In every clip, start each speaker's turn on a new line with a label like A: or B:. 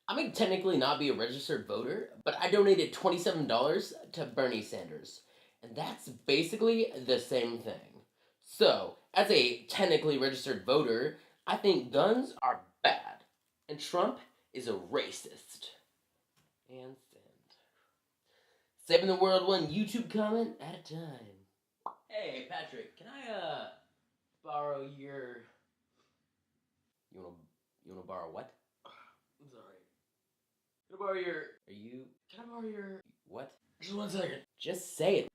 A: I may technically not be a registered voter, but I donated $27 to Bernie Sanders. And that's basically the same thing. So, as a technically registered voter, I think guns are bad. And Trump is a racist. And send. Saving the world one YouTube comment at a time. Hey, Patrick, can I, borrow your... You wanna borrow what? I'm sorry. Can I borrow your... Can I borrow your... What? Just 1 second. Just say it.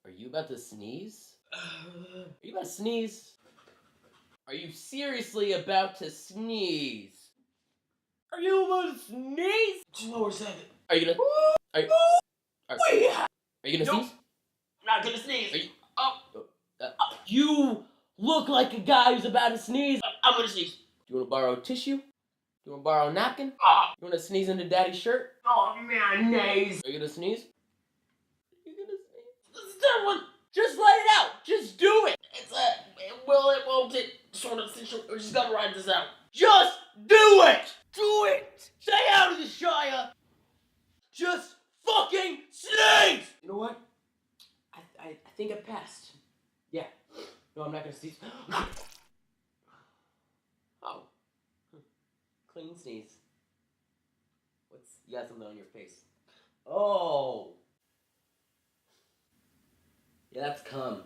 A: Are you about to sneeze? Are you about to sneeze? Are you seriously about to sneeze? Are you about to sneeze?
B: Just 1 second.
A: Are you gonna... Are you... Are, are you gonna
B: Nope.
A: sneeze?
B: I'm not gonna sneeze.
A: Are you...
B: Oh,
A: You look like a guy who's about to sneeze.
B: I'm gonna sneeze.
A: Do you wanna borrow tissue? You wanna borrow a napkin?
B: Oh,
A: You wanna sneeze into daddy's shirt?
B: oh mayonnaise.
A: Are you gonna sneeze? Are you gonna sneeze?
B: This is that one.
A: Just let it out! Just do it!
B: It's it won't it sort of situation. We're just gonna ride this out.
A: Just do it!
B: Do it.
A: Stay out of the Shire! Just fucking sneeze! You know what? I think I passed. Yeah. No, I'm not gonna sneeze. Oh. Clean sneeze. You got something on your face. Oh. Yeah, that's cum.